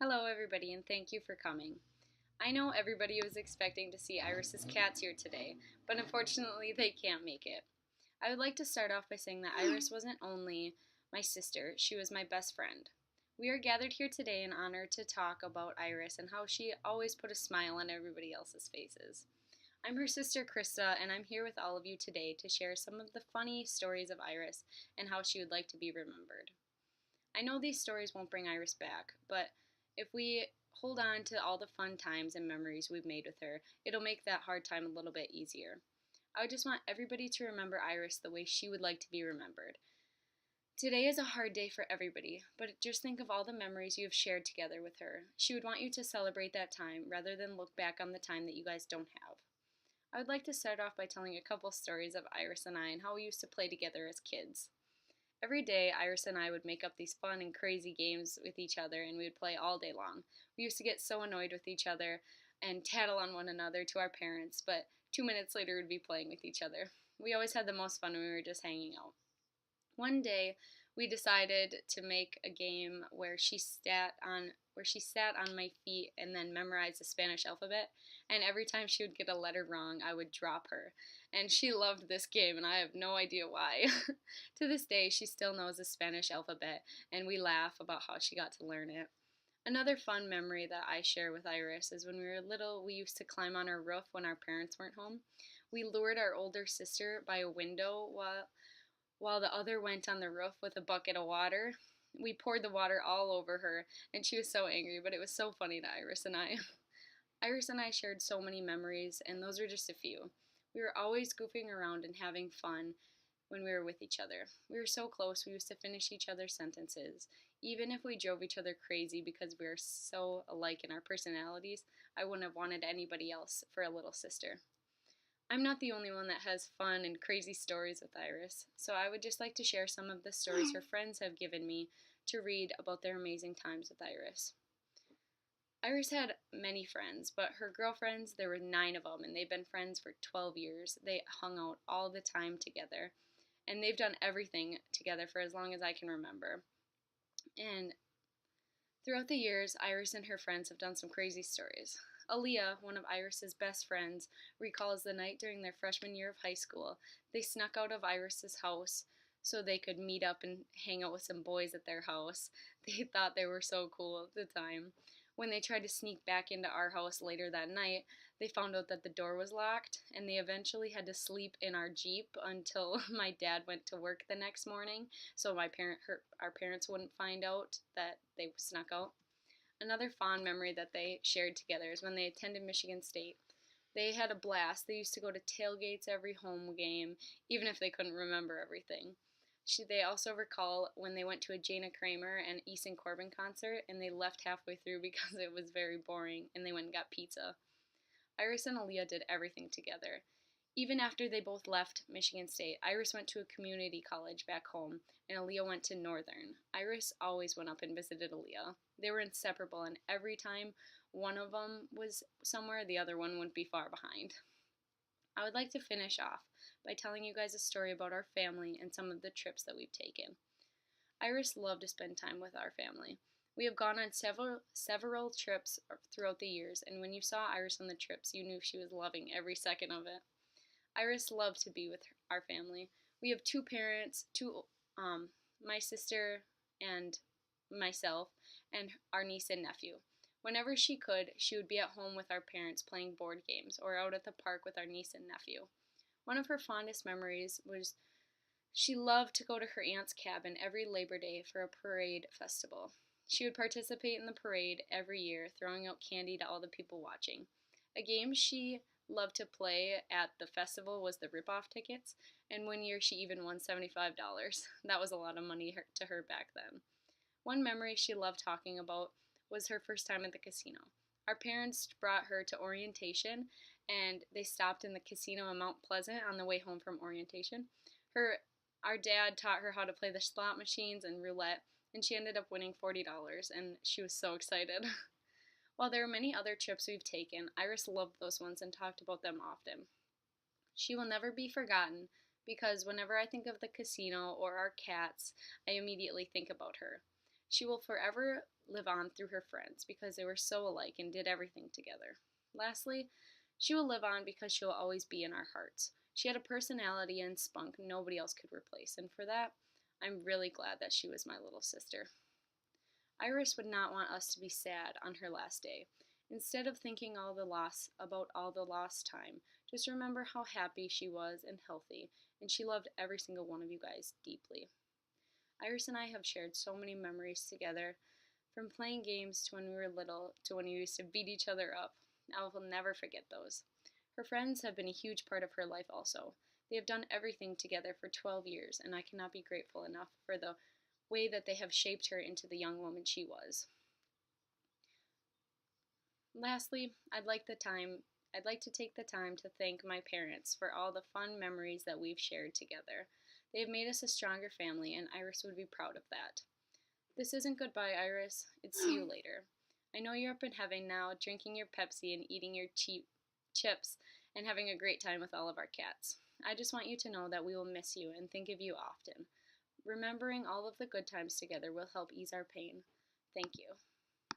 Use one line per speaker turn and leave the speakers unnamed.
Hello, everybody, and thank you for coming. I know everybody was expecting to see Iris's cats here today, but unfortunately they can't make it. I would like to start off by saying that Iris wasn't only my sister, she was my best friend. We are gathered here today in honor to talk about Iris and how she always put a smile on everybody else's faces. I'm her sister Krista, and I'm here with all of you today to share some of the funny stories of Iris and how she would like to be remembered. I know these stories won't bring Iris back, but if we hold on to all the fun times and memories we've made with her, it'll make that hard time a little bit easier. I would just want everybody to remember Iris the way she would like to be remembered. Today is a hard day for everybody, but just think of all the memories you have shared together with her. She would want you to celebrate that time rather than look back on the time that you guys don't have. I would like to start off by telling a couple stories of Iris and I and how we used to play together as kids. Every day, Iris and I would make up these fun and crazy games with each other, and we would play all day long. We used to get so annoyed with each other and tattle on one another to our parents, but 2 minutes later we'd be playing with each other. We always had the most fun when we were just hanging out. One day, we decided to make a game where she sat on my feet and then memorized the Spanish alphabet, and every time she would get a letter wrong, I would drop her. And she loved this game, and I have no idea why. To this day, she still knows the Spanish alphabet, and we laugh about how she got to learn it. Another fun memory that I share with Iris is when we were little, we used to climb on our roof when our parents weren't home. We lured our older sister by a window while the other went on the roof with a bucket of water. We poured the water all over her, and she was so angry, but it was so funny to Iris and I. Iris and I shared so many memories, and those are just a few. We were always goofing around and having fun when we were with each other. We were so close, we used to finish each other's sentences. Even if we drove each other crazy because we were so alike in our personalities, I wouldn't have wanted anybody else for a little sister. I'm not the only one that has fun and crazy stories with Iris, so I would just like to share some of the stories her friends have given me to read about their amazing times with Iris. Iris had many friends, but her girlfriends, there were 9 of them, and they've been friends for 12 years. They hung out all the time together, and they've done everything together for as long as I can remember. And throughout the years, Iris and her friends have done some crazy stories. Aaliyah, one of Iris's best friends, recalls the night during their freshman year of high school. They snuck out of Iris's house so they could meet up and hang out with some boys at their house. They thought they were so cool at the time. When they tried to sneak back into our house later that night, they found out that the door was locked, and they eventually had to sleep in our Jeep until my dad went to work the next morning, so our parents wouldn't find out that they snuck out. Another fond memory that they shared together is when they attended Michigan State. They had a blast. They used to go to tailgates every home game, even if they couldn't remember everything. They also recall when they went to a Jana Kramer and Easton Corbin concert, and they left halfway through because it was very boring, and they went and got pizza. Iris and Aaliyah did everything together. Even after they both left Michigan State, Iris went to a community college back home, and Aaliyah went to Northern. Iris always went up and visited Aaliyah. They were inseparable, and every time one of them was somewhere, the other one wouldn't be far behind. I would like to finish off by telling you guys a story about our family and some of the trips that we've taken. Iris loved to spend time with our family. We have gone on several trips throughout the years, and when you saw Iris on the trips, you knew she was loving every second of it. Iris loved to be with our family. We have 2 parents, my sister and myself, and our niece and nephew. Whenever she could, she would be at home with our parents playing board games or out at the park with our niece and nephew. One of her fondest memories was she loved to go to her aunt's cabin every Labor Day for a parade festival. She would participate in the parade every year, throwing out candy to all the people watching. A game she loved to play at the festival was the rip-off tickets, and one year she even won $75. That was a lot of money to her back then. One memory she loved talking about was her first time at the casino. Our parents brought her to orientation, and they stopped in the casino in Mount Pleasant on the way home from orientation. Our dad taught her how to play the slot machines and roulette, and she ended up winning $40, and she was so excited. While there are many other trips we've taken, Iris loved those ones and talked about them often. She will never be forgotten because whenever I think of the casino or our cats, I immediately think about her. She will forever live on through her friends because they were so alike and did everything together. Lastly, she will live on because she will always be in our hearts. She had a personality and spunk nobody else could replace, and for that, I'm really glad that she was my little sister. Iris would not want us to be sad on her last day. Instead of thinking about all the lost time, just remember how happy she was and healthy, and she loved every single one of you guys deeply. Iris and I have shared so many memories together, from playing games to when we were little to when we used to beat each other up. I will never forget those. Her friends have been a huge part of her life also. They have done everything together for 12 years, and I cannot be grateful enough for the way that they have shaped her into the young woman she was. Lastly, I'd like to take the time to thank my parents for all the fun memories that we've shared together. They have made us a stronger family, and Iris would be proud of that. This isn't goodbye, Iris. It's see you later. I know you're up in heaven now, drinking your Pepsi and eating your cheap chips and having a great time with all of our cats. I just want you to know that we will miss you and think of you often. Remembering all of the good times together will help ease our pain. Thank you.